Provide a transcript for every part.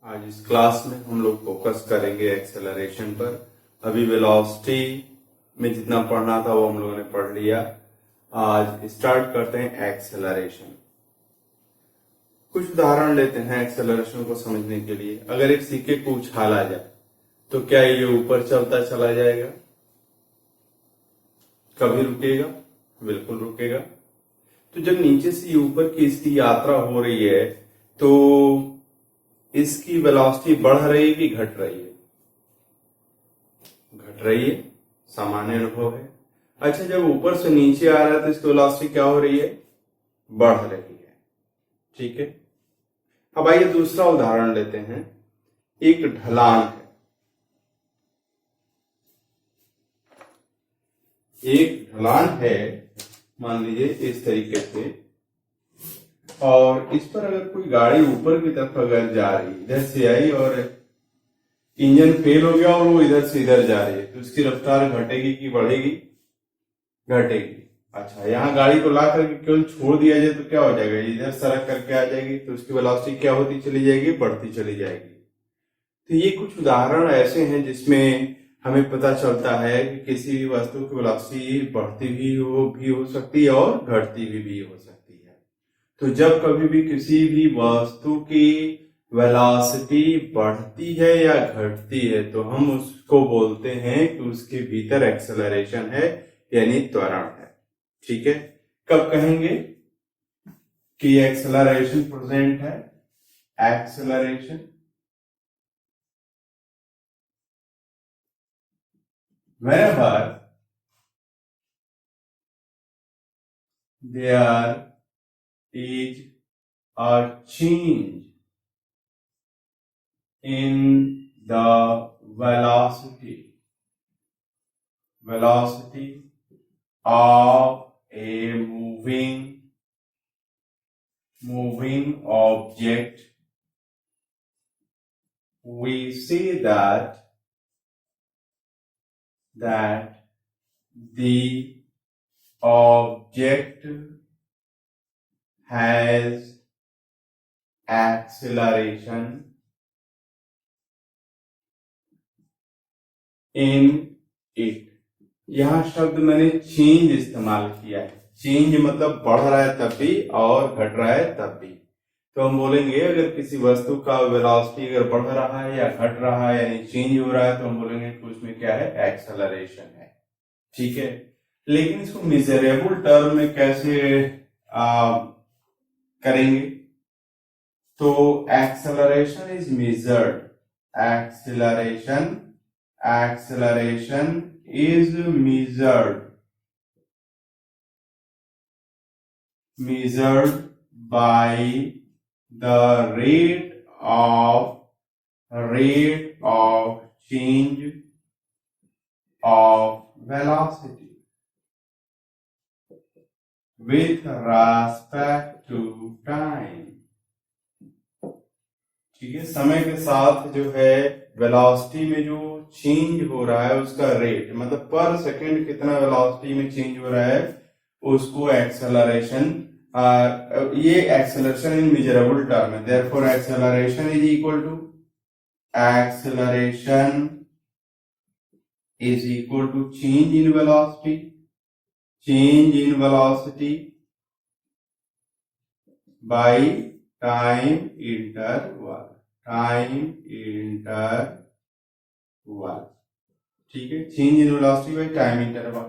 आज इस क्लास में हम लोग फोकस करेंगे एक्सेलरेशन पर। अभी वेलोसिटी में जितना पढ़ना था वो हम लोगों ने पढ़ लिया। आज स्टार्ट करते हैं एक्सेलरेशन। कुछ उदाहरण लेते हैं एक्सेलरेशन को समझने के लिए। अगर एक सिक्के को उछाला जाए तो क्या ये ऊपर चलता चला जाएगा? कभी रुकेगा? बिल्कुल रुकेगा। तो जब नीचे से ऊपर की इसकी यात्रा हो रही है तो इसकी वेलोसिटी बढ़ रही है कि घट रही है? घट रही है, सामान्य अनुभव है। अच्छा, जब ऊपर से नीचे आ रहा है तो इसकी वेलोसिटी क्या हो रही है? बढ़ रही है। ठीक है। अब आइए दूसरा उदाहरण लेते हैं। एक ढलान है, एक ढलान है, मान लीजिए इस तरीके से, और इस पर अगर कोई गाड़ी ऊपर की तरफ अगर जा रही है, इधर से आई और इंजन फेल हो गया और वो इधर से इधर जा रही है, तो इसकी रफ्तार घटेगी कि बढ़ेगी? घटेगी। अच्छा, यहाँ गाड़ी को ला करके केवल छोड़ दिया जाए तो क्या हो जाएगा? इधर सड़क करके आ जाएगी, तो उसकी वेलोसिटी क्या होती चली जाएगी? बढ़ती चली जाएगी। तो ये कुछ उदाहरण ऐसे हैं जिसमें हमें पता चलता है कि किसी भी वस्तु की वेलोसिटी बढ़ती भी हो सकती है और घटती भी हो सकती है। तो जब कभी भी किसी भी वस्तु की वेलोसिटी बढ़ती है या घटती है तो हम उसको बोलते हैं कि उसके भीतर एक्सेलरेशन है, यानी त्वरण है। ठीक है। कब कहेंगे कि एक्सेलरेशन प्रेजेंट है? Acceleration whenever there is a change in the velocity of a moving object, we say that the object has acceleration in it। यहां शब्द मैंने चेंज इस्तेमाल किया है। चेंज मतलब बढ़ रहा है तब भी और घट रहा है तब भी। तो हम बोलेंगे अगर किसी वस्तु का वेलोसिटी अगर बढ़ रहा है या घट रहा है यानी चेंज हो रहा है तो हम बोलेंगे कि उसमें क्या है? एक्सेलरेशन है। ठीक है। लेकिन इसको मेजरेबल टर्म में कैसे करेंगे? तो acceleration is measured, acceleration is measured by the rate of change of velocity with respect to time। ठीक है। समय के साथ जो है वेलोसिटी में जो चेंज हो रहा है उसका रेट, मतलब पर सेकंड कितना वेलोसिटी में चेंज हो रहा है उसको एक्सेलरेशन, ये एक्सेलरेशन इन मेजरेबल टर्म है। Therefore acceleration is equal to change in velocity by time interval. ठीक है। Change in velocity by time interval.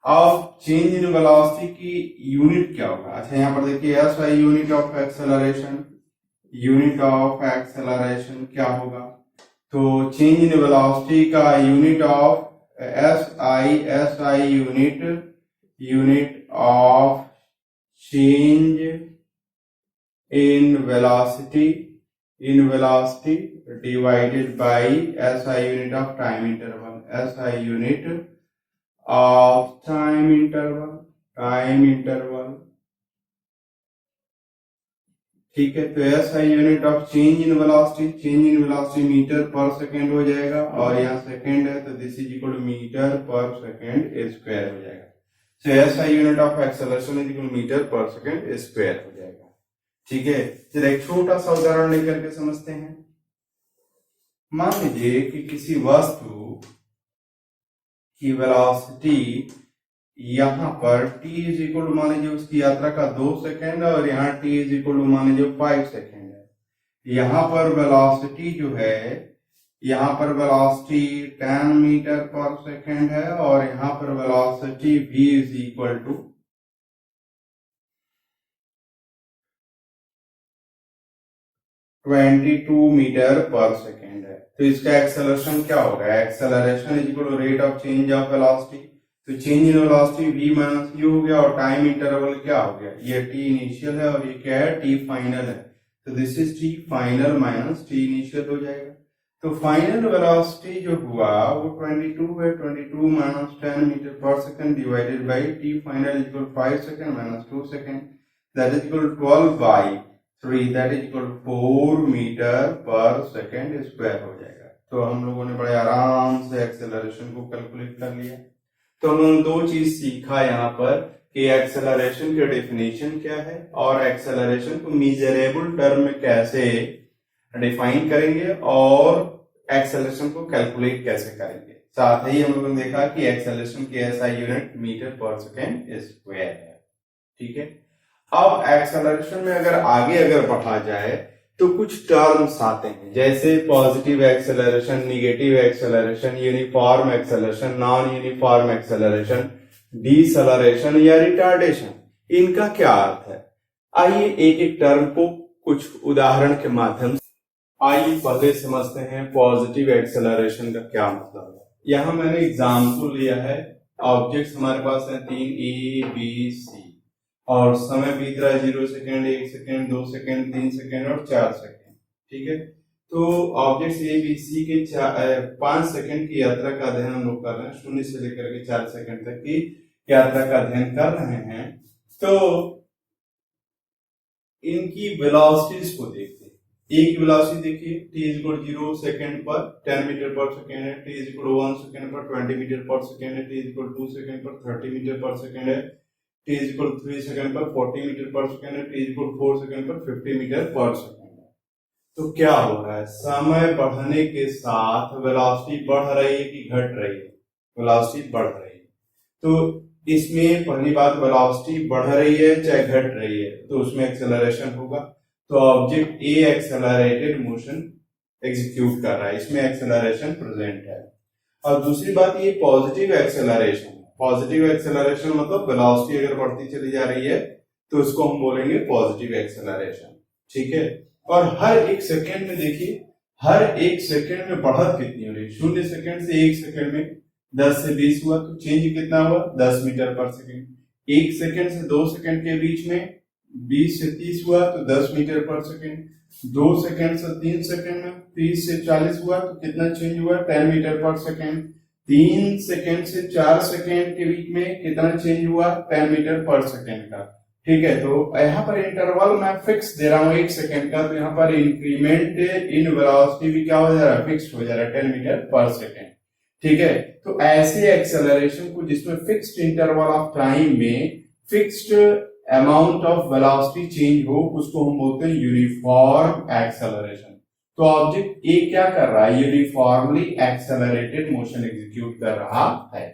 अब चेंज इन वेलोसिटी की यूनिट क्या होगा? अच्छा, यहां पर देखिए SI यूनिट ऑफ एक्सेलरेशन क्या होगा? तो चेंज इन वेलोसिटी का unit of SI unit of change in velocity divided by SI unit of time interval, SI unit of time interval। ठीक है। तो SI unit of change in velocity metre per second हो जाएगा, और यहाँ second है तो this is equal to metre per second square हो जाएगा। तो SI unit of acceleration is equal metre per second square हो जाएगा। ठीक है। चलिए एक छोटा सा उदाहरण लेकर के समझते हैं। मान लीजिए कि किसी वस्तु की वेलोसिटी यहाँ पर t इज इक्वल टू मान लीजिए उसकी यात्रा का 2 सेकेंड और यहाँ t इज इक्वल टू मान लीजिए 5 सेकेंड है। यहाँ पर वेलोसिटी जो है, यहाँ पर वेलोसिटी 10 मीटर पर सेकेंड है और यहाँ पर velocity v is equal to 22 metre per second है। तो इसका एक्सेलरेशन क्या होगा? Acceleration is equal to rate of change of velocity. तो change in velocity v minus u हो गया और टाइम इंटरवल क्या हो गया? ये t इनिशियल है और ये क्या है? t फाइनल है। तो this is t final minus t initial हो जाएगा। तो फाइनल वेलोसिटी जो हुआ वो 22 है। 22 minus 10 metre per second divided by t final equal 5 second minus 2 second, that is equal 12 by 3, that is equal 4 metre per second square हो जाएगा। तो हम लोगों ने बड़े आराम से एक्सेलरेशन को कैलकुलेट कर लिया। तो हम लोगों ने दो चीज सीखा यहाँ पर कि एक्सेलरेशन की डेफिनेशन क्या है और एक्सेलरेशन को मेजरेबल टर्म में कैसे डिफाइन करेंगे और एक्सेलरेशन को कैलकुलेट कैसे करेंगे। साथ ही हम लोगों ने देखा कि एक्सेलरेशन की ऐसा unit metre per second square है। ठीक है, अब एक्सेलरेशन में अगर बढ़ा जाए तो कुछ टर्म्स आते हैं, जैसे positive acceleration, negative acceleration, uniform acceleration, non uniform acceleration, deceleration या रिटार्डेशन। इनका क्या अर्थ है? आइए एक एक टर्म को कुछ उदाहरण के माध्यम से आइए पहले समझते हैं पॉजिटिव एक्सेलरेशन का क्या मतलब है। यहाँ मैंने एग्जाम्पल लिया है, ऑब्जेक्ट्स हमारे पास है 3 A B C और समय बीत रहा है 0 सेकेंड, 1 सेकेंड, 2 सेकेंड, 3 सेकेंड और 4 सेकेंड। ठीक है, तो ऑब्जेक्ट्स ए बी सी के 5 सेकेंड की यात्रा का अध्ययन हम लोग कर रहे हैं, 0 से लेकर के 4 सेकेंड तक की यात्रा का अध्ययन कर रहे हैं। तो इनकी वेलोसिटीज को देखते हैं। एक वेलोसिटी देखिए, t इज इक्वल 0 सेकेंड पर 10 मीटर पर सेकेंड है, t इज इक्वल 1 सेकेंड पर 20 मीटर पर सेकेंड है, t इज इक्वल 2 सेकेंड पर 30 मीटर पर सेकेंड है, t इज इक्वल 3 सेकेंड पर 40 मीटर पर सेकेंड है, t इज इक्वल 4 सेकेंड पर 50 metre per second है। तो क्या हो रहा है? समय बढ़ने के साथ वेलोसिटी बढ़ रही है कि घट रही है? वेलोसिटी बढ़ रही है। तो इसमें पहली बात, वेलोसिटी बढ़ रही है चाहे घट रही है तो उसमें एक्सेलरेशन होगा। तो object A accelerated motion execute कर रहा है, इसमें एक्सेलरेशन प्रेजेंट है। और दूसरी बात ये पॉजिटिव एक्सेलरेशन। पॉजिटिव एक्सेलरेशन मतलब वेलोसिटी अगर बढ़ती चली जा रही है तो उसको हम बोलेंगे पॉजिटिव एक्सेलरेशन। ठीक है, और हर एक सेकेंड में देखिए, हर एक सेकेंड में बढ़त कितनी हो रही है? 0 सेकेंड से 1 सेकेंड में 10 से 20 हुआ तो चेंज कितना हुआ? 10 मीटर पर सेकेंड। 1 सेकेंड से 2 सेकेंड के बीच में 20 से 30 हुआ तो 10 मीटर पर सेकेंड। 2 सेकेंड से 3 सेकेंड में 30 से 40 हुआ तो कितना चेंज हुआ? 10 मीटर पर सेकेंड। 3 सेकेंड से 4 सेकेंड के बीच में कितना चेंज हुआ? 10 मीटर पर सेकेंड का। ठीक है, तो यहाँ पर इंटरवल मैं फिक्स दे रहा हूँ 1 सेकेंड का, तो यहाँ पर इंक्रीमेंट इन वेलोसिटी भी क्या हो जा रहा है? फिक्स हो जा रहा है 10 मीटर पर सेकेंड। ठीक है, तो ऐसे एक्सेलरेशन को जिसमें फिक्स्ड इंटरवल ऑफ टाइम में fixed amount of velocity change हो उसको हम बोलते हैं यूनिफॉर्म एक्सेलरेशन। तो ऑब्जेक्ट ए क्या कर रहा है? यूनिफॉर्मली एक्सेलरेटेड मोशन एग्जीक्यूट कर रहा है।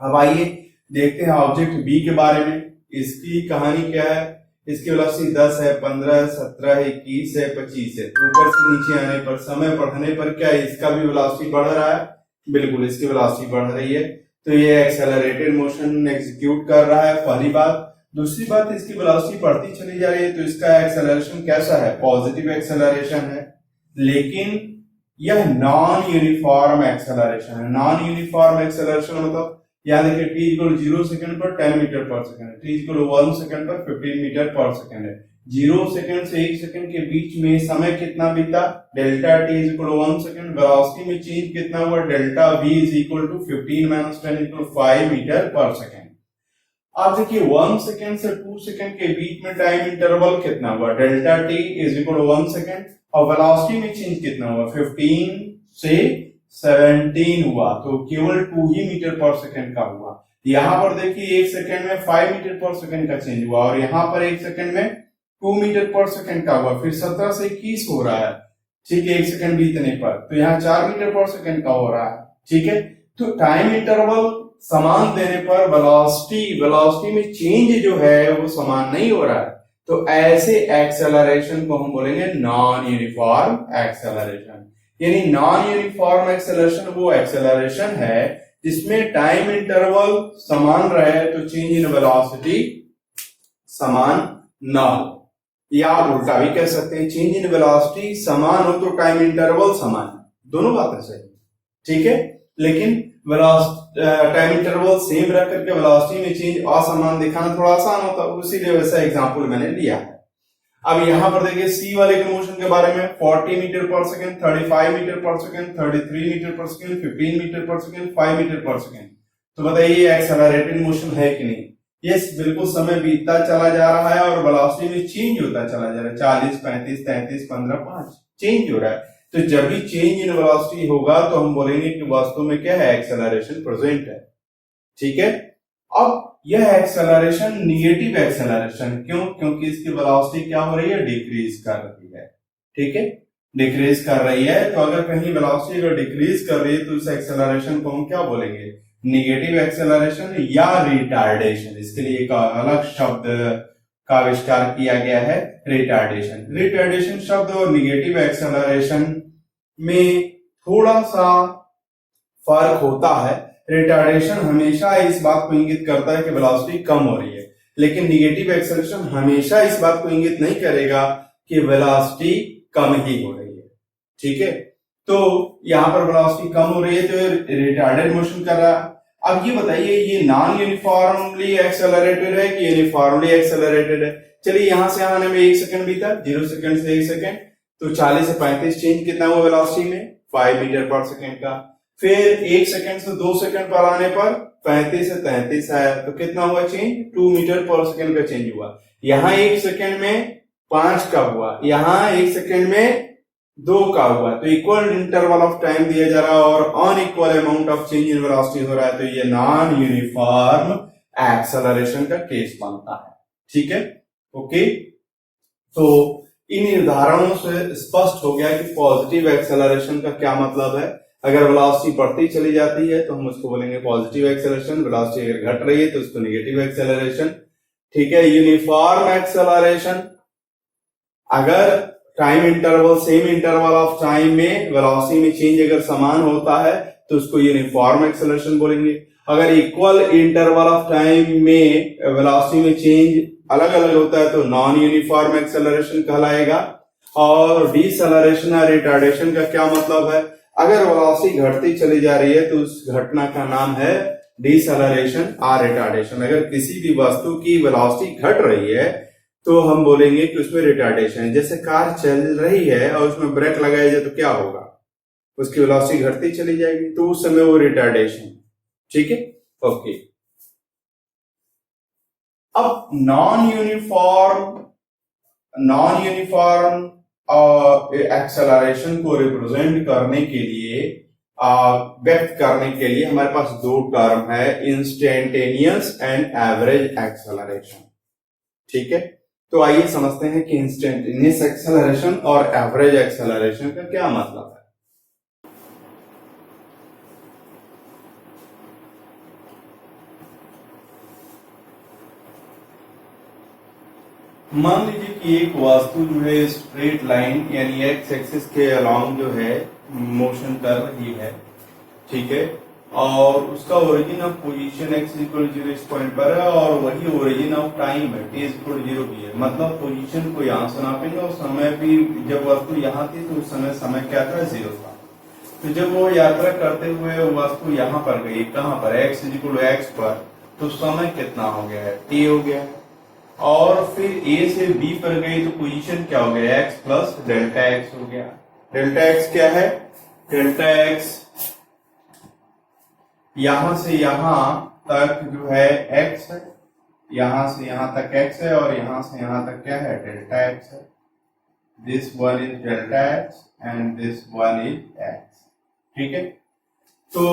अब आइए देखते हैं ऑब्जेक्ट बी के बारे में। इसकी कहानी क्या है? इसकी वेलोसिटी 10 है, 15 है, 17 है, 21 है, 25 है। ऊपर से नीचे आने पर, समय बढ़ने पर क्या इसका भी वेलोसिटी बढ़ रहा है? बिल्कुल, इसकी वेलोसिटी बढ़ रही है। तो ये एक्सेलरेटेड मोशन एग्जीक्यूट कर रहा है, पहली बात। दूसरी बात, इसकी वेलोसिटी बढ़ती चली जा रही है तो इसका एक्सेलरेशन कैसा है? पॉजिटिव एक्सेलरेशन है। लेकिन यह नॉन यूनिफॉर्म एक्सेलरेशन है। नॉन यूनिफॉर्म एक्सेलरेशन मतलब यहाँ देखिए, t इक्वल 0 सेकंड पर 10 मीटर पर सेकंड है, t इक्वल 1 सेकंड पर 15 मीटर पर सेकंड है। 0 सेकंड से 1 सेकंड के बीच में समय कितना बीता? Delta t is equal 1 second. Velocity में चेंज कितना हुआ? Delta v is equal to 15 minus 10 equal 5 metre per second. अब देखिए 1 सेकंड से 2 सेकंड के बीच में टाइम इंटरवल कितना हुआ? Delta t is equal 1 second और वेलोसिटी में चेंज कितना हुआ? 15 से 17 हुआ, तो केवल 2 ही मीटर पर सेकंड का हुआ। यहां पर देखिए 1 सेकंड में 5 मीटर पर सेकंड का चेंज हुआ और यहां पर 1 सेकंड में 2 मीटर पर सेकंड का हुआ। फिर 17 से 21 हो रहा है, ठीक है, 1 सेकंड बीतने पर, तो यहाँ 4 मीटर पर सेकंड का हो रहा है। ठीक है, तो टाइम इंटरवल समान देने पर वेलोसिटी में चेंज जो है वो समान नहीं हो रहा है, तो ऐसे एक्सेलरेशन को हम बोलेंगे नॉन यूनिफॉर्म एक्सेलरेशन। यानी नॉन यूनिफॉर्म एक्सेलरेशन वो एक्सेलरेशन है जिसमें टाइम इंटरवल समान रहे तो चेंज इन वेलोसिटी समान ना हो, या उल्टा भी कह सकते हैं चेंज इन वेलोसिटी समान हो तो टाइम इंटरवल समान, दोनों बातें सही। ठीक है, लेकिन टाइम इंटरवल सेम रख करके वेलोसिटी में चेंज असमान दिखाना थोड़ा आसान होता है, इसीलिए वैसा एग्जांपल मैंने लिया है। अब यहां पर देखिए सी वाले के मोशन के बारे में 40 metre per second, 35 metre per second, 33 metre per second, 15 metre per second, 5 metre per second. तो बताइए एक्सेलरेटेड मोशन है कि नहीं? यस, बिल्कुल समय बीतता चला जा रहा है और वेलोसिटी में चेंज होता चला जा रहा है, 40, 35, 33, 15, 5 चेंज हो रहा है। तो जब भी चेंज इन वेलोसिटी होगा तो हम बोलेंगे कि वास्तव में क्या है, एक्सेलरेशन प्रेजेंट है। ठीक है, अब यह एक्सेलरेशन निगेटिव एक्सेलरेशन क्यों? क्योंकि इसकी वेलोसिटी क्या हो रही है, डिक्रीज कर रही है। ठीक है, डिक्रीज कर रही है, तो अगर कहीं वेलोसिटी अगर डिक्रीज कर रही है तो उस एक्सेलरेशन को हम क्या बोलेंगे, निगेटिव एक्सेलरेशन या रिटार्डेशन। इसके लिए एक अलग शब्द का आविष्कार किया गया है, रिटार्डेशन। रिटार्डेशन शब्द और निगेटिव एक्सेलरेशन में थोड़ा सा फर्क होता है। रिटार्डेशन हमेशा इस बात को इंगित करता है कि वेलोसिटी कम हो रही है, लेकिन निगेटिव एक्सेलरेशन हमेशा इस बात को इंगित नहीं करेगा कि वेलोसिटी कम ही हो रही है। ठीक है, तो यहां पर वेलोसिटी कम हो रही है तो रिटार्डेड मोशन कर रहा है। अब ये बताइए ये नॉन यूनिफॉर्मली एक्सेलरेटेड है कि यूनिफॉर्मली एक्सेलरेटेड है? चलिए यहां से आने में 1 सेकंड बीता, 0 सेकंड से 1 सेकंड, तो 40 से 35 चेंज कितना हुआ वेलोसिटी में, 5 मीटर पर सेकंड का। फिर 1 सेकंड से 2 सेकंड पर आने पर 35 से 33 आया, तो कितना हुआ चेंज, 2 मीटर पर सेकंड का चेंज हुआ। यहाँ 1 सेकंड में 5 का हुआ, यहाँ 1 सेकंड में 2 का हुआ, तो इक्वल इंटरवल ऑफ टाइम दिया जा रहा है और unequal amount of change in velocity हो रहा है, तो ये नॉन यूनिफॉर्म एक्सेलरेशन का केस बनता है। ठीक है, ओके, तो इन उदाहरणों से स्पष्ट हो गया कि पॉजिटिव एक्सेलरेशन का क्या मतलब है। अगर वेलोसिटी बढ़ती चली जाती है तो हम उसको बोलेंगे पॉजिटिव एक्सेलरेशन, वेलोसिटी अगर घट रही है तो उसको नेगेटिव एक्सेलरेशन। ठीक है, यूनिफॉर्म एक्सेलरेशन, अगर time interval same interval of time में वेलोसिटी में चेंज अगर समान होता है तो उसको यूनिफॉर्म एक्सेलरेशन बोलेंगे। अगर इक्वल इंटरवल ऑफ टाइम में वेलोसिटी में चेंज अलग अलग होता है तो नॉन यूनिफॉर्म एक्सेलरेशन कहलाएगा। और डिसेलरेशन और रिटार्डेशन का क्या मतलब है? अगर वेलोसिटी घटती चली जा रही है तो उस घटना का नाम है डिसेलरेशन और रिटार्डेशन। अगर किसी भी वस्तु की वेलोसिटी घट रही है तो हम बोलेंगे कि उसमें रिटार्डेशन है। जैसे कार चल रही है और उसमें ब्रेक लगाया जाए तो क्या होगा, उसकी वेलोसिटी घटती चली जाएगी, तो उस समय वो रिटार्डेशन। ठीक है, ओके। अब नॉन यूनिफॉर्म एक्सेलरेशन को रिप्रेजेंट करने के लिए, व्यक्त करने के लिए हमारे पास 2 टर्म है, इंस्टेंटेनियस एंड एवरेज एक्सेलरेशन। ठीक है, तो आइए समझते हैं कि इंस्टेंटेनियस एक्सेलरेशन और एवरेज एक्सेलरेशन का क्या मतलब है। मान लीजिए कि एक वस्तु जो है स्ट्रेट लाइन यानी एक्स एक्सिस के अलोंग जो है मोशन कर रही है। ठीक है, और उसका origin of position x equal 0 इस पॉइंट पर है और वही ओरिजिन ऑफ टाइम है t इक्वल 0 भी है। मतलब पोजीशन को यहाँ से नापेंगे और समय भी, जब वस्तु यहाँ थी तो उस समय क्या था, 0 था। तो जब वो यात्रा करते हुए वस्तु यहाँ पर गई, कहाँ पर, x इक्वल x पर, तो समय कितना हो गया है, t हो गया। और फिर a से b पर गई तो पोजीशन क्या हो गया, x प्लस डेल्टा x हो गया। डेल्टा x क्या है, डेल्टा x यहां से यहां तक जो है x है, यहां से यहां तक x है और यहां से यहां तक क्या है, डेल्टा x है। This one is delta x and this one is x। ठीक है, तो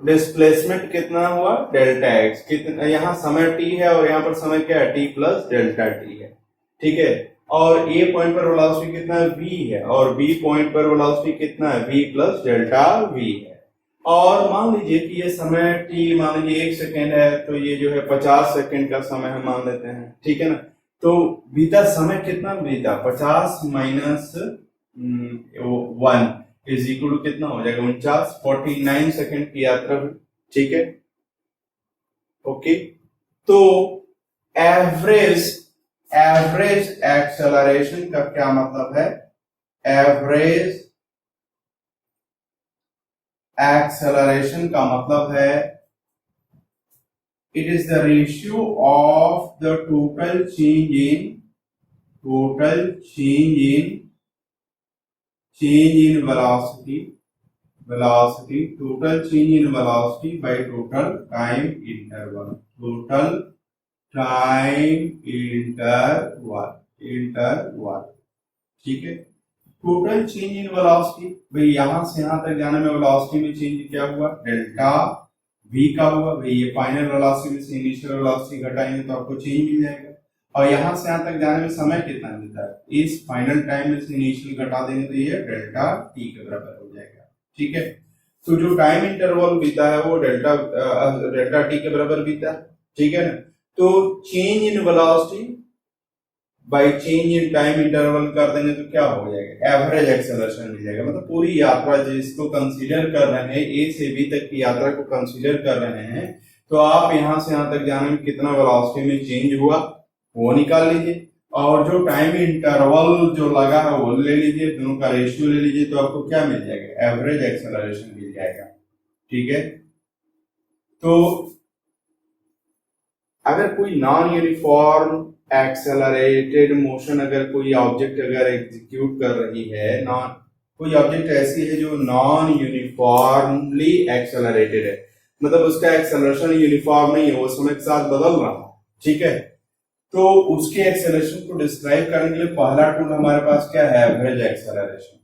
डिस्प्लेसमेंट कितना हुआ, डेल्टा x। कितना, यहाँ समय t है और यहाँ पर समय क्या है, t प्लस डेल्टा t है। ठीक है, और ए पॉइंट पर वेलोसिटी कितना है, v है, और बी पॉइंट पर वेलोसिटी कितना है, v प्लस डेल्टा v है। और मान लीजिए कि ये समय t मान लीजिए 1 सेकेंड है, तो ये जो है 50 सेकेंड का समय हम मान लेते हैं, ठीक है ना। तो बीता समय कितना बीता, 50 माइनस 1 इज इक्वल टू कितना हो जाएगा, 49 सेकेंड की यात्रा हुई, ठीक है। ओके, तो एवरेज एक्सेलरेशन का क्या मतलब है, एवरेज एक्सेलरेशन का मतलब है it is the ratio of the total change in velocity total change in velocity by total time interval, ठीक है। टोटल चेंज इन वेलोसिटी, भाई यहां से यहां तक जाने में वेलोसिटी में चेंज क्या हुआ, डेल्टा v का हुआ, भाई ये फाइनल वेलोसिटी में से इनिशियल वेलोसिटी घटाएंगे तो आपको चेंज मिल जाएगा। और यहां से यहां तक जाने में समय कितना मिलता है, इस फाइनल टाइम में से इनिशियल घटा देंगे तो ये डेल्टा t के बराबर हो जाएगा, ठीक है। तो जो टाइम इंटरवल बीता है वो डेल्टा t के बराबर बीता है, ठीक है ना। तो change in velocity by change in time interval कर देंगे तो क्या हो जाएगा, एवरेज एक्सेलरेशन मिल जाएगा। मतलब पूरी यात्रा जिसको कंसीडर कर रहे हैं, ए से बी तक की यात्रा को कंसीडर कर रहे हैं, तो आप यहां से यहां तक जाने में कितना वेलोसिटी में चेंज हुआ वो निकाल लीजिए, और जो टाइम इंटरवल जो लगा है वो ले लीजिए, दोनों का रेशियो ले लीजिए, तो आपको क्या मिल जाएगा, एवरेज एक्सेलरेशन मिल जाएगा, ठीक है। तो अगर कोई नॉन यूनिफॉर्म एक्सेलरेटेड मोशन, अगर कोई ऑब्जेक्ट अगर एग्जीक्यूट कर रही है, कोई ऑब्जेक्ट ऐसी है जो नॉन यूनिफॉर्मली एक्सेलरेटेड है, मतलब उसका एक्सेलरेशन यूनिफॉर्म नहीं है, वो समय के साथ बदल रहा है, ठीक है। तो उसके एक्सेलरेशन को डिस्क्राइब करने के लिए पहला टूल हमारे पास क्या है, एवरेज एक्सेलरेशन,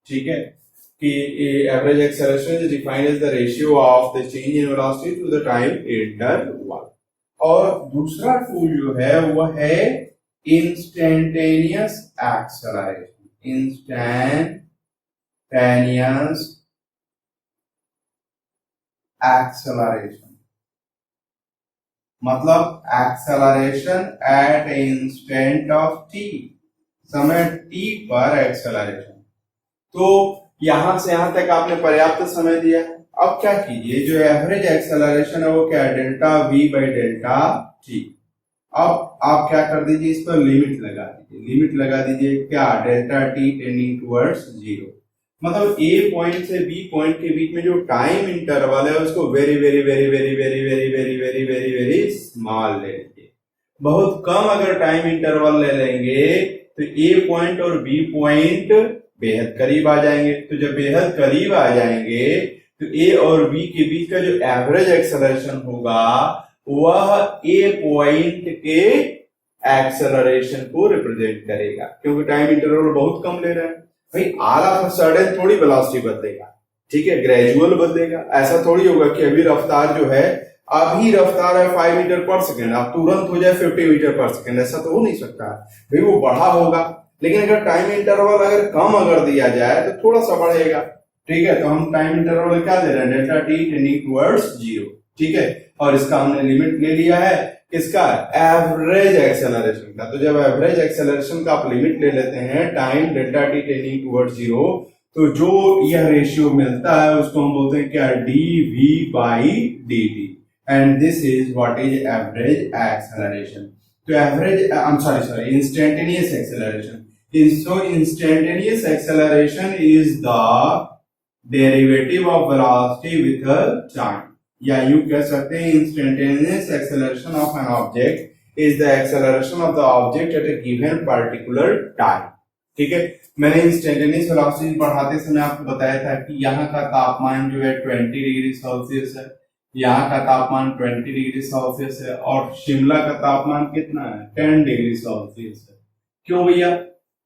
ठीक है। कि average acceleration is defined as the ratio of the change in velocity to the time interval. और दूसरा टूल जो है वो है इंस्टेंटेनियस एक्सेलरेशन, मतलब acceleration at instant of T, समय टी पर एक्सेलरेशन। तो यहां से यहां तक आपने पर्याप्त समय दिया, अब क्या कीजिए, जो एवरेज एक्सेलरेशन है वो क्या है, delta V by delta T. अब आप क्या कर दीजिए, इस पर लिमिट लगा दीजिए क्या, डेल्टा टी टेंडिंग टुवर्ड्स 0। मतलब ए पॉइंट से बी पॉइंट के बीच में जो टाइम इंटरवल है उसको very very very very very very very very very very small ले लीजिए। बहुत कम अगर टाइम इंटरवल ले लेंगे तो ए पॉइंट और बी पॉइंट बेहद करीब आ जाएंगे। तो जब बेहद करीब आ जाएंगे तो ए और बी के बीच का जो एवरेज एक्सेलरेशन होगा वह ए पॉइंट के एक्सेलरेशन को रिप्रेजेंट करेगा, क्योंकि टाइम इंटरवल बहुत कम ले रहे हैं। भाई ऑल ऑफ अ सडन थोड़ी वेलोसिटी बदलेगा, ठीक है, ग्रेजुअल बदलेगा। ऐसा थोड़ी होगा कि अभी रफ्तार जो है, अभी रफ्तार है 5 मीटर पर सेकेंड, अब तुरंत हो जाए 50 मीटर पर सेकेंड, ऐसा तो हो नहीं सकता। भाई वो बढ़ा होगा, लेकिन अगर टाइम इंटरवल अगर कम अगर दिया जाए तो थोड़ा सा बढ़ेगा, ठीक है। तो हम टाइम इंटरवल क्या दे रहे हैं, डेल्टा टी टेंडिंग टुवर्ड्स 0, ठीक है। और इसका हमने लिमिट ले लिया है किसका, एवरेज एक्सेलरेशन का। तो जब एवरेज एक्सेलरेशन का आप लिमिट ले लेते हैं time delta T tending towards 0, तो जो यह रेशियो मिलता है उसको हम बोलते हैं क्या, dv by dt, and this is what is average acceleration. तो average sorry instantaneous acceleration. So instantaneous acceleration is the derivative of velocity with a time, या यूं कह सकते हैं instantaneous acceleration of an object is the acceleration of the object at a given particular time, ठीक है। मैंने instantaneous velocity पढ़ाते समय आपको बताया था कि यहाँ का तापमान जो है 20 डिग्री सेल्सियस है, यहाँ का तापमान 20 डिग्री सेल्सियस है, और शिमला का तापमान कितना है, 10 डिग्री सेल्सियस है। क्यों भैया,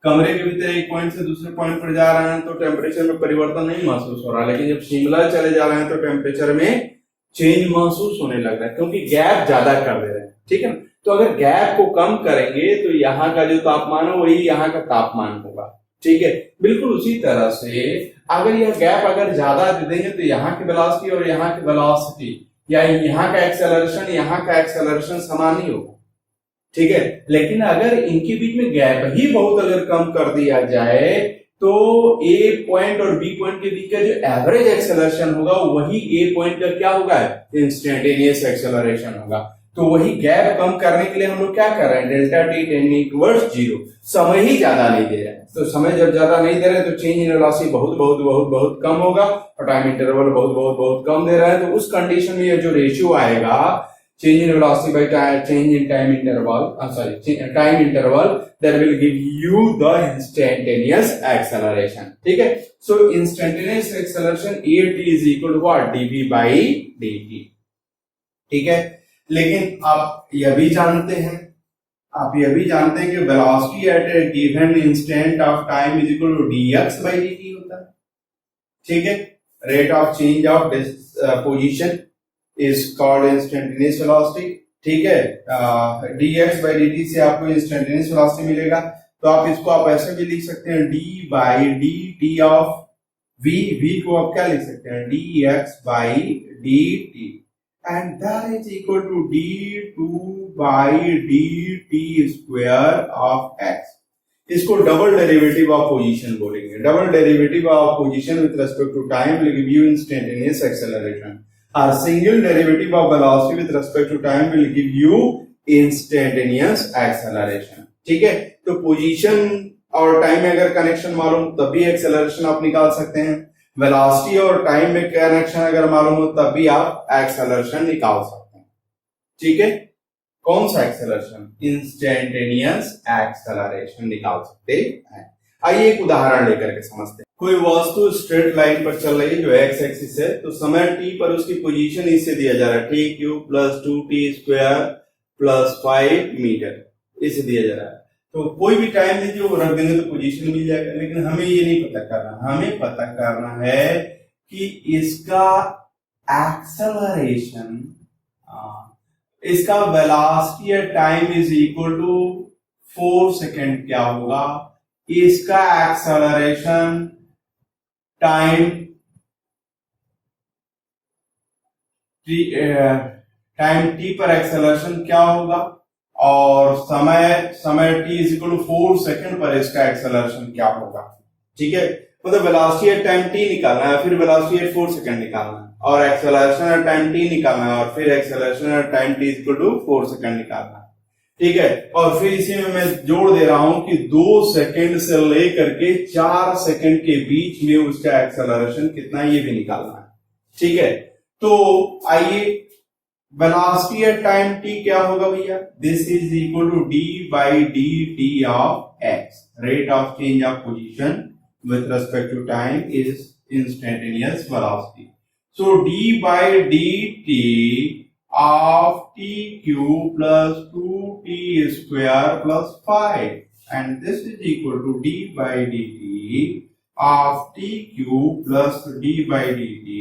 कमरे के भीतर एक पॉइंट से दूसरे पॉइंट पर जा रहे हैं तो टेम्परेचर में परिवर्तन नहीं महसूस हो रहा, लेकिन जब शिमला चले जा रहे हैं तो टेम्परेचर में चेंज महसूस होने लग रहा है, क्योंकि गैप ज्यादा कर दे रहे हैं, ठीक है ना। तो अगर गैप को कम करेंगे तो यहाँ का जो तापमान है वही यहाँ का तापमान होगा, ठीक है। बिल्कुल उसी तरह से अगर यह गैप अगर ज्यादा दे देंगे तो यहाँ की वेलोसिटी और यहाँ की वेलोसिटी या यहाँ का एक्सेलरेशन समान ही होगा, ठीक है। लेकिन अगर इनके बीच में गैप ही बहुत अगर कम कर दिया जाए तो ए पॉइंट और बी पॉइंट के बीच का जो एवरेज एक्सेलरेशन होगा वही ए पॉइंट का क्या होगा, इंस्टेंटेनियस एक्सेलरेशन होगा। तो वही गैप कम करने के लिए हम लोग क्या कर रहे हैं, delta T tending towards zero. समय ही ज्यादा नहीं दे रहे हैं, तो समय जब ज्यादा नहीं दे रहे हैं तो चेंज इन वेलोसिटी बहुत बहुत बहुत बहुत कम होगा और टाइम इंटरवल बहुत बहुत बहुत कम दे रहा है। तो उस कंडीशन में ये जो रेशियो आएगा change in velocity by time, change in time interval, time interval, that will give you the instantaneous acceleration, ठीक है। So instantaneous acceleration at is equal to what, dv by dt, ठीक है। लेकिन आप यह भी जानते हैं कि velocity at a given instant of time is equal to dx by dt होता है, ठीक है। rate of change of this position is called instantaneous velocity, ठीक है। dx by dt से आपको instantaneous velocity मिलेगा। तो आप इसको आप ऐसे भी लिख सकते हैं d by dt of v को आप क्या लिख सकते हैं, dx by dt, and that is equal to d2 by dt square of x। इसको डबल डेरिवेटिव ऑफ पोजीशन बोलेंगे। Double derivative of position with respect to time will give you instantaneous acceleration। Our single derivative of velocity with respect to time will give you instantaneous acceleration, ठीक है। तो position और time में अगर connection मालूम तब भी एक्सेलरेशन आप निकाल सकते हैं, वेलोसिटी और टाइम में कनेक्शन अगर मालूम हो तब भी आप एक्सेलरेशन निकाल सकते हैं, ठीक है। कौन सा एक्सेलरेशन, इंस्टेंटेनियस एक्सेलरेशन निकाल सकते हैं। आइए एक उदाहरण लेकर के समझते हैं। कोई वस्तु स्ट्रेट लाइन पर चल रही है जो एक्स एक्सिस है, तो समय टी पर उसकी पोजीशन इससे दिया जा रहा है T cube plus 2t square plus 5 metre इसे दिया जा रहा है। तो कोई भी टाइम दीजिए वो रख देंगे तो पोजीशन मिल जाएगा। लेकिन हमें ये नहीं पता करना, हमें पता करना है कि इसका एक्सेलरेशन, इसका velocity at time is equal to 4 second क्या होगा, इसका एक्सेलरेशन टाइम टी पर एक्सेलरेशन क्या होगा और समय T is equal to 4 second पर इसका एक्सेलरेशन क्या होगा, ठीक है। मतलब वेलोसिटी एट टाइम टी निकालना है, फिर वेलोसिटी एट 4 सेकेंड निकालना है, और एक्सेलरेशन एट टाइम टी निकालना है, और फिर acceleration at time T is equal to 4 second निकालना है, ठीक है। और फिर इसी में मैं जोड़ दे रहा हूं कि 2 सेकेंड से लेकर के 4 सेकेंड के बीच में उसका एक्सेलरेशन कितना ये भी निकालना है, ठीक है। तो आइए वेलोसिटी एट टाइम टी क्या होगा भैया, this is equal to D by D T of X, rate of change of position with respect to time is instantaneous velocity. So D by D T of t cube plus 2t square plus 5, and this is equal to d by dt of t cube plus d by dt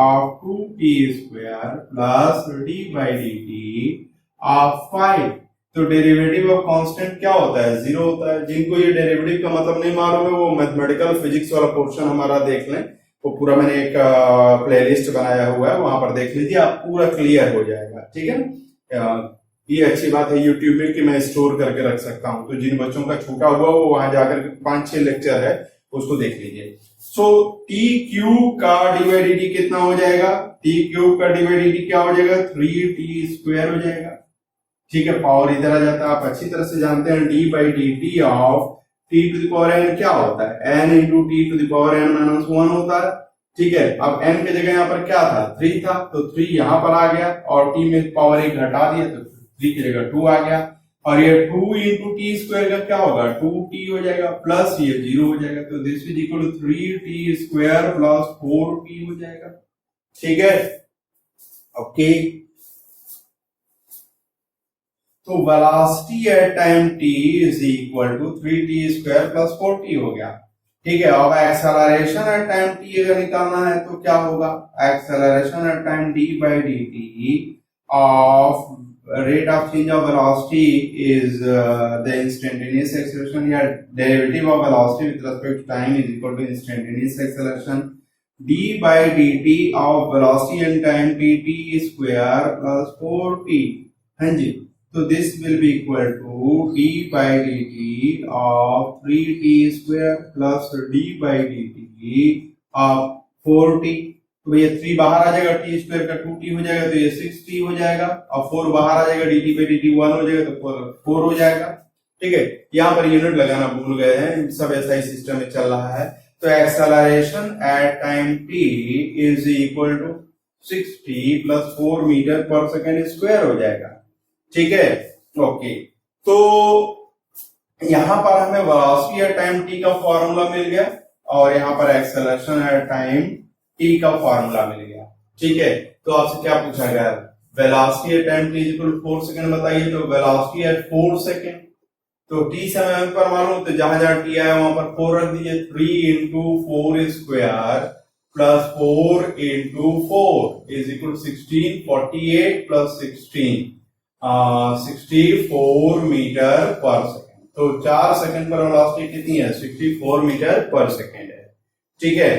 of 2t square plus d by dt of 5। तो derivative of constant क्या होता है, 0 होता है। जिनको ये derivative का मतलब नहीं मालूम है वो मैथमेटिकल फिजिक्स वाला पोर्शन हमारा देख लें, वो पूरा मैंने एक प्लेलिस्ट बनाया हुआ है, वहां पर देख लीजिए, आप पूरा क्लियर हो जाएगा, ठीक है। ये अच्छी बात है यूट्यूब में कि मैं स्टोर करके रख सकता हूं, तो जिन बच्चों का छूटा हुआ वो वहां जाकर 5-6 लेक्चर है उसको देख लीजिए। सो टी क्यूब का डी बाई डी टी कितना हो जाएगा, टी क्यूब का डी बाई डी टी क्या हो जाएगा, 3t स्क्वायर हो जाएगा, ठीक है। पावर इधर आ जाता है, आप अच्छी तरह से जानते हैं D by D T of T to the power N क्या होता है, N into T to the power N minus 1 होता है, ठीक है। अब एन की जगह यहाँ पर क्या था, 3 था, तो 3 यहाँ पर आ गया और टी में पावर 1 घटा दिया तो 3 की जगह 2 आ गया, और ये 2 इंटू टी स्क्वायर का क्या होगा, 2t हो जाएगा, प्लस ये 0 हो जाएगा, तो this is equal to 3t square plus 4t हो जाएगा, ठीक है। ओके, तो velocity at time t is equal to 3t square plus 4t हो गया, ठीक है। अब एक्सेलरेशन एट टाइम t अगर निकालना है तो क्या होगा, acceleration at time d by dt of rate of change of velocity is the instantaneous acceleration. Here, derivative of velocity with respect to time is equal to instantaneous acceleration. d by dt of velocity and time dt square plus 4t. हाँ जी, so this will be equal to d by dt of 3t square plus d by dt of 4t. तो ये 3 बाहर आ जाएगा, T square का 2t हो जाएगा, तो ये 6t हो जाएगा, और 4 बाहर आ जाएगा, dt पे dt 1 हो जाएगा, तो 4 हो जाएगा। ठीक है, यहाँ पर यूनिट लगाना भूल गए हैं, सब ऐसा ही सिस्टम में चल रहा है। तो acceleration at time t is equal to 6t plus 4 metre per second square हो जाएगा। ठीक है, ओके। तो यहाँ पर हमें वेलोसिटी एट टाइम t का फॉर्मूला मिल गया, और यहाँ पर एक्सेलरेशन एट टाइम t का फॉर्मूला मिल गया। ठीक है, तो आपसे क्या पूछा गया, velocity at time t equal 4 second बताइए। तो वेलोसिटी एट 4 सेकंड, तो t समय पर मालूम, तो जहां जहां t आया वहां पर 4 रख दीजिए। 3 into 4 square plus 4 into 4 is equal 16, 48 plus 16 64 metre per second. तो 4 सेकंड पर वेलोसिटी कितनी है, 64 मीटर पर सेकंड है। ठीक है,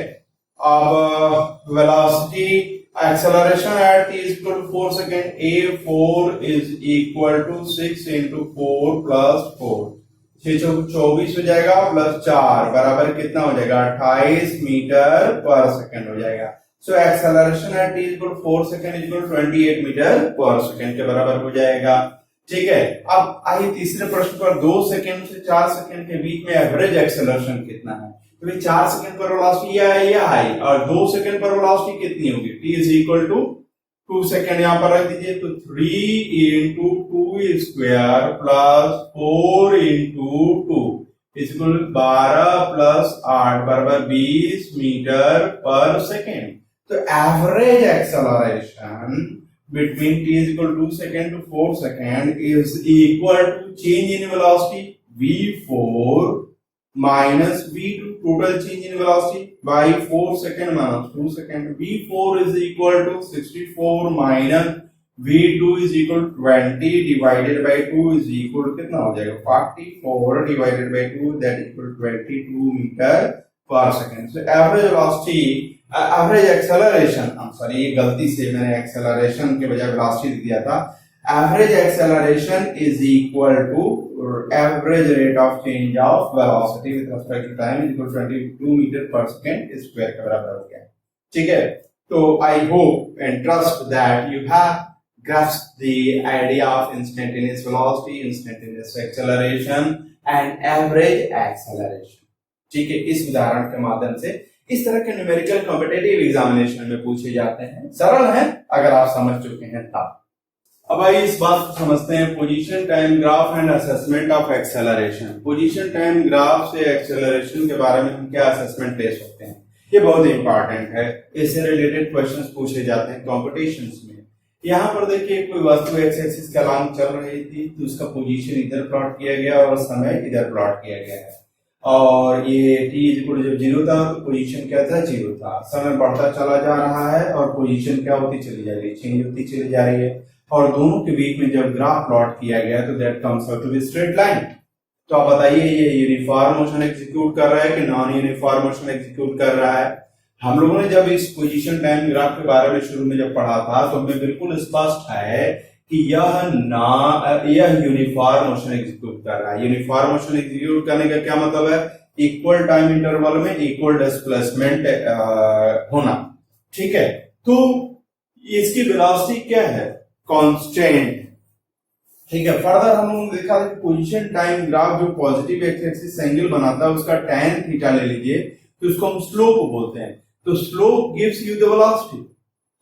अब velocity acceleration at t is equal to 4 second, a4 is equal to 6 into 4 plus 4, 24 हो जाएगा, प्लस 4 बराबर कितना हो जाएगा, 28 मीटर पर सेकंड हो जाएगा। So acceleration at t is equal to 4 second is equal to 28 metre per second के बराबर हो जाएगा। ठीक है, अब आइए तीसरे प्रश्न पर, 2 सेकंड से 4 सेकंड के बीच में एवरेज एक्सेलरेशन कितना है। तो 4 सेकंड पर वेलोसिटी ये हाई, और 2 सेकंड पर वेलोसिटी कितनी होगी, t is equal to 2 second यहाँ पर रख दीजिए। तो 3 into 2 square plus 4 into 2 is equal to 12 plus 8 बराबर 20 मीटर पर सेकंड। तो average acceleration between t is equal to 2 second to 4 second is equal to change in velocity v4 minus v2, total change in velocity by 4 second minus 2 second. v4 is equal to 64 minus v2 is equal to 20 divided by 2 is equal to कितना हो जाएगा, 44 divided by 2 that equal to 22 meter per second. So average velocity, average acceleration, sorry ये गलती से मैंने acceleration के बजाय velocity दिया था। Average acceleration is equal to average rate of change of velocity with respect to time is equal to 22 metre per second square के बराबर हो गया। ठीक है, तो I hope and trust that you have grasped the idea of instantaneous velocity, instantaneous acceleration and average acceleration. ठीक है, इस उदाहरण के माध्यम से इस तरह के न्यूमेरिकल कॉम्पिटिटिव एग्जामिनेशन में पूछे जाते हैं। सरल है अगर आप समझ चुके हैं तब। अब आइए इस बात को समझते हैं, position time graph and assessment of acceleration. Position time graph से एक्सेलरेशन के बारे में हम क्या असेसमेंट ले सकते हैं, ये बहुत इंपॉर्टेंट है। इससे रिलेटेड क्वेश्चंस पूछे जाते हैं कॉम्पिटिशन्स में। यहाँ पर देखिए कोई वस्तु एक्स एक्सिस के अलांग चल रही थी, तो उसका पोजीशन इधर प्लॉट किया गया और समय इधर प्लॉट किया गया है, और ये t इक्वल जब 0 था तो पोजीशन क्या था, 0 था। समय बढ़ता चला जा रहा है और पोजीशन क्या होती चली जा रही है, चेंज होती चली जा रही है, और दोनों के बीच में जब ग्राफ प्लॉट किया गया तो that comes out to be straight line. तो आप बताइए ये यूनिफॉर्म मोशन एग्जीक्यूट कर रहा है कि नॉन यूनिफॉर्म मोशन एग्जीक्यूट कर रहा है। हम लोगों ने जब इस पोजीशन टाइम ग्राफ के बारे में शुरू में जब पढ़ा था तो हमें बिल्कुल स्पष्ट है कि यह यूनिफॉर्म मोशन एग्जीक्यूट कर रहा है। यूनिफॉर्म मोशन एग्जीक्यूट करने का क्या मतलब है, इक्वल टाइम इंटरवल में इक्वल डिस्प्लेसमेंट होना। ठीक है, तो इसकी वेलोसिटी क्या है, कांस्टेंट। ठीक है, फर्दर हम लोगों ने देखा कि पोजीशन टाइम ग्राफ जो पॉजिटिव एक्स एक्सिस एंगल बनाता है उसका tan थीटा ले लीजिए तो उसको हम स्लोप बोलते हैं। तो slope gives you the velocity.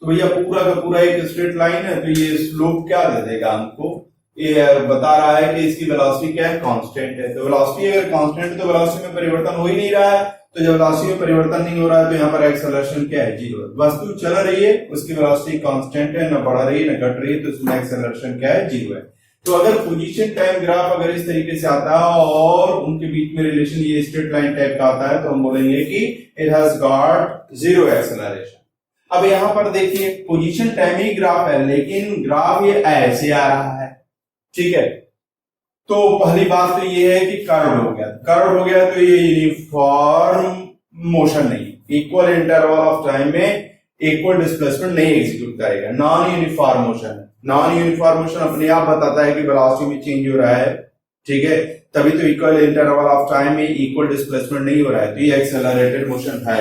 तो भैया पूरा का पूरा एक स्ट्रेट लाइन है, तो ये स्लोप क्या दे देगा हमको, ये बता रहा है कि इसकी वेलोसिटी क्या है, कांस्टेंट है। तो वेलोसिटी अगर कांस्टेंट है तो वेलोसिटी में परिवर्तन हो ही नहीं रहा है, तो जब वेलोसिटी में परिवर्तन नहीं हो रहा है तो यहाँ पर एक्सेलरेशन क्या है, 0। वस्तु चल रही है, उसकी वेलोसिटी कांस्टेंट है, न बढ़ रही है न घट रही है, तो उसमें एक्सेलरेशन क्या है, 0 है। तो अगर पोजीशन टाइम ग्राफ अगर इस तरीके से आता है और उनके बीच में रिलेशन ये स्ट्रेट लाइन टाइप का आता है तो हम बोलेंगे कि इट हैज गॉट 0 एक्सेलरेशन। अब यहां पर देखिए पोजीशन टाइम ही ग्राफ है, लेकिन ग्राफ ये ऐसे आ रहा है, ठीक है। तो पहली बात तो ये है कि कर्व हो गया तो ये यूनिफॉर्म मोशन नहीं, इक्वल इंटरवल ऑफ टाइम में इक्वल डिस्प्लेसमेंट नहीं एग्जीक्यूट करेगा, non uniform motion. Non uniform motion अपने आप बताता है कि वेलोसिटी में चेंज हो रहा है, ठीक है, तभी तो इक्वल इंटरवल ऑफ टाइम में इक्वल डिस्प्लेसमेंट नहीं हो रहा है, तो ये एक्सेलरेटेड मोशन है।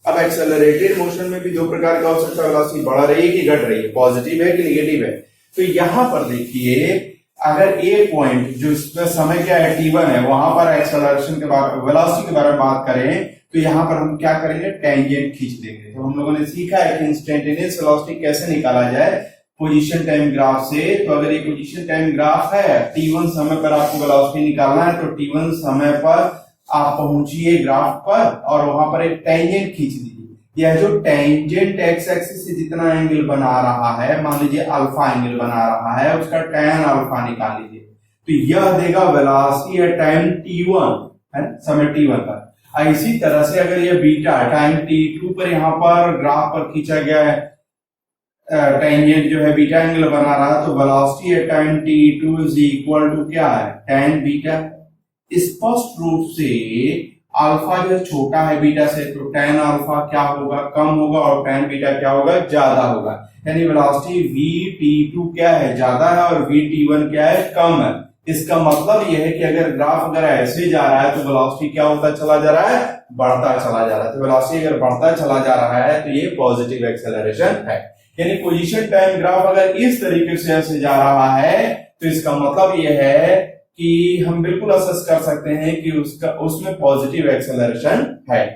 अब एक्सेलरेटेड मोशन में भी दो प्रकार का हो सकता है, वेलोसिटी बढ़ रही है कि घट रही है, पॉजिटिव है कि निगेटिव है। तो यहां पर देखिए, अगर ए पॉइंट जो इसमें समय क्या है t1 है, वहां पर एक्सेलरेशन के बारे में, वेलोसिटी के बारे में बात करें तो यहां पर हम क्या करेंगे, टेंजेंट खींच देंगे। तो हम लोगों ने सीखा है कि इंस्टेंटेनियस वेलोसिटी कैसे निकाला जाए, पोजीशन टाइम ग्राफ से। तो अगर ये पोजीशन टाइम ग्राफ है, t1 समय पर आपको वेलोसिटी निकालना है, तो t1 समय पर आप पहुंचिए ग्राफ पर और वहां पर एक टेंजेंट खींच दीजिए। यह जो टेंजेंट एक्स एक्सिस से जितना एंगल बना रहा है, मान लीजिए अल्फा एंगल बना रहा है, उसका tan अल्फा निकाल लीजिए, तो यह देगा वेलोसिटी एट टाइम t1 है, समय t1 पर। इसी तरह से अगर यह बीटा टाइम t2 पर यहाँ पर ग्राफ पर खींचा गया है, टेंजेंट जो है बीटा एंगल बना रहा है, तो velocity at time t2 is equal to क्या है, tan बीटा। स्पष्ट रूप से अल्फा जो छोटा है बीटा से, तो tan अल्फा क्या होगा, कम होगा, और tan बीटा क्या होगा, ज्यादा होगा। यानी वेलोसिटी vt2 क्या है, ज्यादा है, और vt1 क्या है, कम है। इसका मतलब यह है कि अगर ग्राफ अगर ऐसे जा रहा है तो वेलोसिटी क्या होता चला जा रहा है, बढ़ता चला जा रहा है। तो वेलोसिटी अगर बढ़ता चला जा रहा है तो ये पॉजिटिव एक्सेलरेशन है। यानी पोजीशन टाइम ग्राफ अगर इस तरीके से ऐसे जा रहा है तो इसका मतलब यह है कि हम बिल्कुल असेस कर सकते हैं कि उसमें पॉजिटिव एक्सेलरेशन है,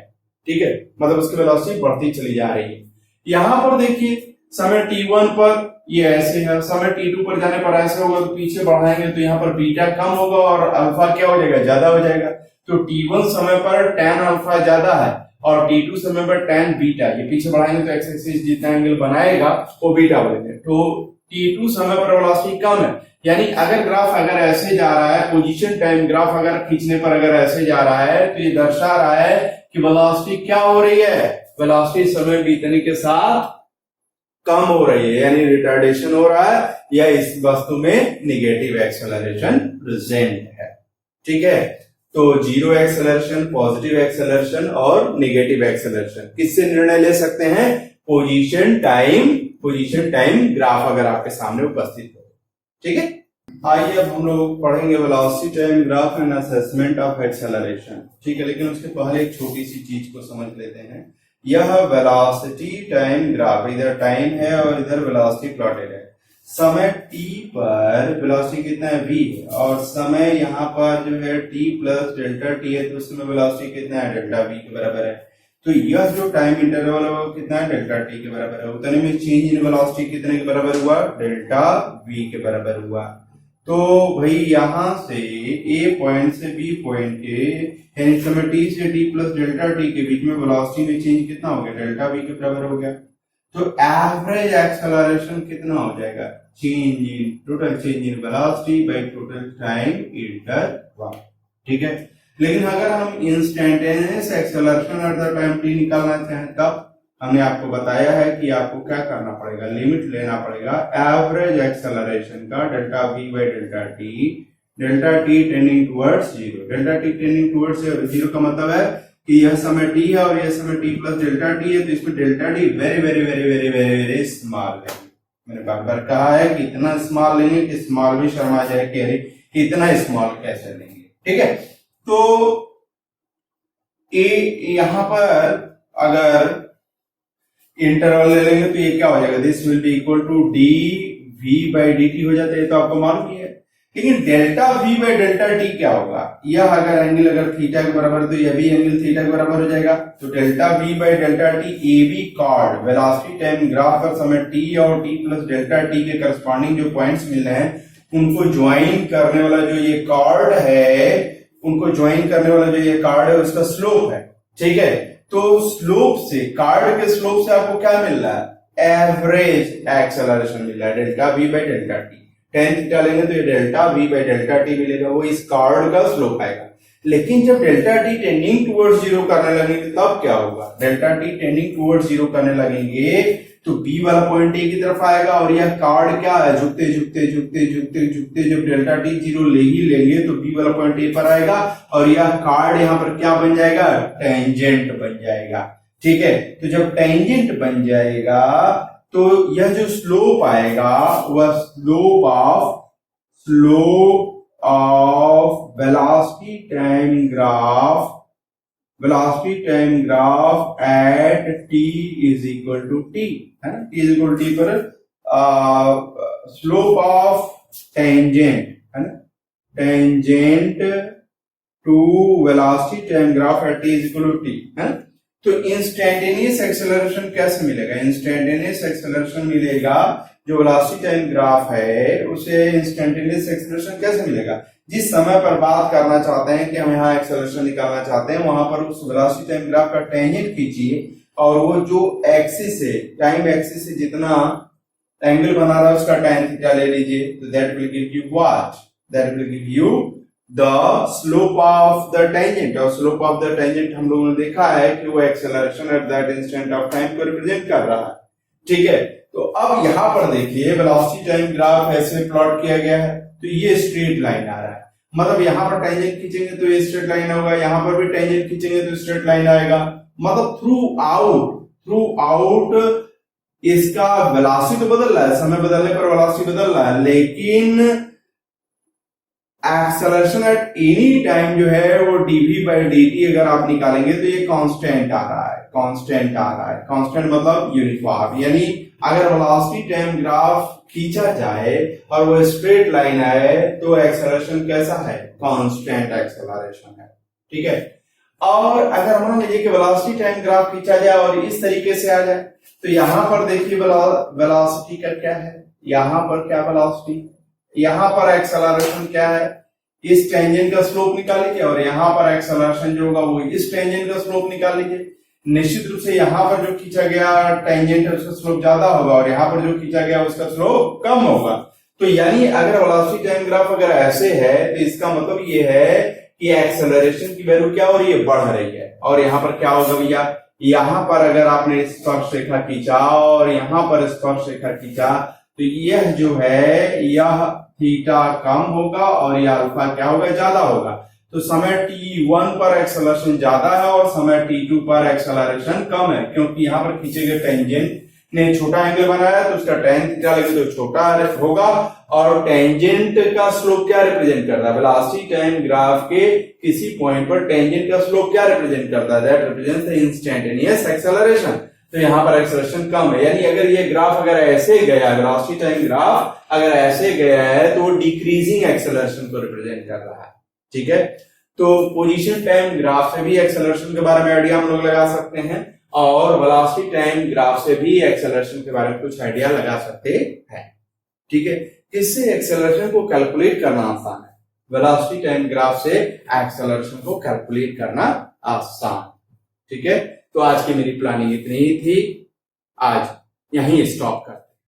ठीक है, मतलब उसकी वेलोसिटी बढ़ती चली जा रही है। यहां पर देखिए, समय t1 पर ये ऐसे है, समय t2 पर जाने पर ऐसे होगा, तो पीछे बढ़ाएंगे तो यहाँ पर बीटा कम होगा और अल्फा क्या हो जाएगा, ज्यादा हो जाएगा। तो t1 समय पर tan अल्फा ज्यादा है और t2 समय पर tan बीटा, ये पीछे बढ़ाएंगे तो एक्स एक्सिस जितना एंगल बनाएगा वो बीटा बोलेंगे। तो t2 समय पर वेलोसिटी कम है, यानी अगर ग्राफ अगर ऐसे जा रहा है, पोजीशन टाइम ग्राफ अगर खींचने पर अगर ऐसे जा रहा है, तो ये दर्शा रहा है कि वेलोसिटी क्या हो रही है, वेलोसिटी समय बीतने के साथ कम हो रही है, यानी रिटार्डेशन हो रहा है, या इस वस्तु में निगेटिव एक्सेलरेशन प्रेजेंट है, ठीक है। तो जीरो एक्सेलरेशन, पॉजिटिव एक्सेलरेशन और निगेटिव एक्सेलरेशन किससे निर्णय ले सकते हैं, पोजीशन टाइम ग्राफ अगर आपके सामने उपस्थित हो, ठीक है। आइए अब हम लोग पढ़ेंगे velocity time graph and assessment of acceleration, ठीक है। लेकिन उसके पहले एक छोटी सी चीज को समझ लेते हैं। यह वेलोसिटी टाइम ग्राफ, इधर टाइम है और इधर वेलोसिटी प्लॉटेड है। समय t पर वेलोसिटी कितना है, v है, और समय यहाँ पर जो है t प्लस डेल्टा t है, तो उस समय वेलोसिटी कितना है, डेल्टा v के बराबर है। तो यह जो टाइम इंटरवल है वो कितना है, डेल्टा t के बराबर है। उतने में चेंज इन वेलोसिटी कितने के बराबर हुआ, डेल्टा v के बराबर हुआ। तो भाई यहां से a पॉइंट से b पॉइंट के, यानी समय t से t प्लस डेल्टा t के बीच में वेलोसिटी में चेंज कितना हो गया, डेल्टा v के बराबर हो गया। तो एवरेज एक्सेलरेशन कितना हो जाएगा, total change in velocity by total time interval, ठीक है। लेकिन अगर हम instantaneous acceleration at the time t निकालना चाहें, तब हमने आपको बताया है कि आपको क्या करना पड़ेगा, लिमिट लेना पड़ेगा एवरेज एक्सेलरेशन का, delta v by delta t tending towards zero. Delta t tending towards zero का मतलब है कि यह समय t है और यह समय t प्लस डेल्टा t है, तो इसमें delta t very very very very very very small है। मैंने बार बार कहा है कि इतना स्मॉल लेंगे कि स्मॉल भी शर्मा जाए कि अरे इतना स्मॉल कैसे लेंगे, ठीक है। तो यहां पर अगर इंटरवल ले लेंगे तो ये क्या हो जाएगा, this will be equal to D V by D T हो जाता है, तो आपको मालूम ही है। लेकिन delta V by delta T क्या होगा, यह अगर एंगल अगर थीटा के बराबर है तो यह भी एंगल थीटा के बराबर हो जाएगा। तो delta V by delta T A B chord velocity time graph पर समय टी और टी प्लस डेल्टा टी के करस्पॉन्डिंग जो पॉइंट्स मिल रहे हैं उनको ज्वाइन करने वाला जो ये कॉर्ड है, उनको ज्वाइन करने वाला जो ये कॉर्ड है उसका स्लोप है, ठीक है। तो स्लोप से, कार्ड के स्लोप से आपको क्या मिल रहा है, एवरेज एक्सेलरेशन मिल रहा है, delta V by delta T. Tan theta लेंगे तो ये delta V by delta T मिलेगा, वो इस कार्ड का स्लोप आएगा। लेकिन जब delta T tending towards zero करने लगेंगे तब क्या होगा, delta T tending towards zero करने लगेंगे तो B वाला पॉइंट A की तरफ आएगा और यह कार्ड क्या है, झुकते झुकते झुकते झुकते झुकते जब डेल्टा टी जीरो ले ही लेंगे तो B वाला पॉइंट A पर आएगा और यह कार्ड यहाँ पर क्या बन जाएगा, टेंजेंट बन जाएगा। ठीक है, तो जब टेंजेंट बन जाएगा तो यह जो स्लोप आएगा वह slope of velocity time graph at t is equal to t, है ना, t is equal to t पर स्लोप ऑफ टेंजेंट, है ना, tangent to velocity time graph at t is equal to t, है ना। तो इंस्टेंटेनियस एक्सेलरेशन कैसे मिलेगा, इंस्टेंटेनियस एक्सेलरेशन मिलेगा, जो वेलोसिटी टाइम ग्राफ है उसे इंस्टेंटेनियस एक्सेलरेशन कैसे मिलेगा, जिस समय पर बात करना चाहते हैं कि हम यहाँ एक्सेलरेशन निकालना चाहते हैं वहां पर उस वेलोसिटी टाइम ग्राफ का टेंजेंट खींचिए और वो जो एक्सिस है, टाइम एक्सिस से जितना एंगल बना रहा है उसका tan थीटा ले लीजिए, तो that will give you what, that will give you the slope of the tangent. और स्लोप ऑफ द टेंजेंट हम लोगों ने देखा है कि वो acceleration at that instant of time को रिप्रेजेंट कर रहा है। ठीक है, तो अब यहां पर देखिए वेलोसिटी टाइम ग्राफ ऐसे प्लॉट किया गया है, तो ये स्ट्रेट लाइन आ रहा है, मतलब यहां पर टेंजेंट खींचेंगे तो ये स्ट्रेट लाइन होगा, यहां पर भी टेंजेंट खींचेंगे तो स्ट्रेट लाइन आएगा, मतलब थ्रू आउट इसका वेलोसिटी तो बदल रहा है, समय बदलने पर वेलोसिटी बदल रहा है, लेकिन एक्सेलरेशन एट एनी टाइम जो है वो dv/dt अगर आप निकालेंगे तो ये कांस्टेंट आ रहा है, कांस्टेंट मतलब यूनिफॉर्म, यानी अगर वेलोसिटी टाइम ग्राफ खींचा जाए और वो स्ट्रेट लाइन आए तो एक्सेलरेशन कैसा है, कांस्टेंट एक्सेलरेशन है। ठीक है, और अगर मान लीजिए कि वेलोसिटी टाइम ग्राफ खींचा जाए और इस तरीके से आ जाए तो यहां पर देखिए वेलोसिटी का क्या है, यहां पर क्या वेलोसिटी, यहां पर एक्सेलरेशन क्या है, इस टेंजेंट का स्लोप निकाल लीजिए और यहां पर एक्सेलरेशन जो होगा वो इस टेंजेंट का स्लोप निकाल लीजिए। निश्चित रूप से यहां पर जो खींचा गया टेंजेंट है उसका स्लोप ज्यादा होगा और यहां पर जो खींचा गया उसका स्लोप कम होगा। तो यानी अगर वेलोसिटी टाइम ग्राफ अगर ऐसे है तो इसका मतलब ये है कि एक्सेलरेशन की वैल्यू क्या हो रही है, बढ़ रही है। और यहां पर क्या होगा भैया, यहां पर अगर आपने स्पर्श रेखा खींचा और यहां पर स्पर्श रेखा खींचा तो यह जो है यह थीटा कम होगा और यह अल्फा क्या होगा, ज्यादा होगा। तो समय t1 पर एक्सेलरेशन ज्यादा है और समय t2 पर एक्सेलरेशन कम है, क्योंकि यहां पर खींचे गए टेंजेंट ने छोटा एंगल बनाया तो उसका tan थीटा लगे तो छोटा होगा। और टेंजेंट का स्लोप क्या रिप्रेजेंट करता है, वेलोसिटी टाइम ग्राफ के किसी पॉइंट पर टेंजेंट का स्लोप क्या रिप्रेजेंट करता है, that represents the instantaneous acceleration. तो यहां पर एक्सेलरेशन कम है, यानी अगर ये ग्राफ अगर ऐसे गया, वेलोसिटी टाइम ग्राफ अगर ऐसे गया है तो डिक्रीजिंग एक्सेलरेशन को रिप्रेजेंट कर रहा है। ठीक है, तो पोजीशन टाइम ग्राफ से भी एक्सेलरेशन के बारे में आइडिया हम लोग लगा सकते हैं और वेलोसिटी टाइम ग्राफ से भी एक्सेलरेशन के बारे में कुछ आइडिया लगा सकते हैं। ठीक है, इससे एक्सेलरेशन को कैलकुलेट करना आसान है, वेलोसिटी टाइम ग्राफ से एक्सेलरेशन को कैलकुलेट करना आसान। ठीक है, तो आज की मेरी प्लानिंग इतनी ही थी, आज यहीं स्टॉप करते हैं।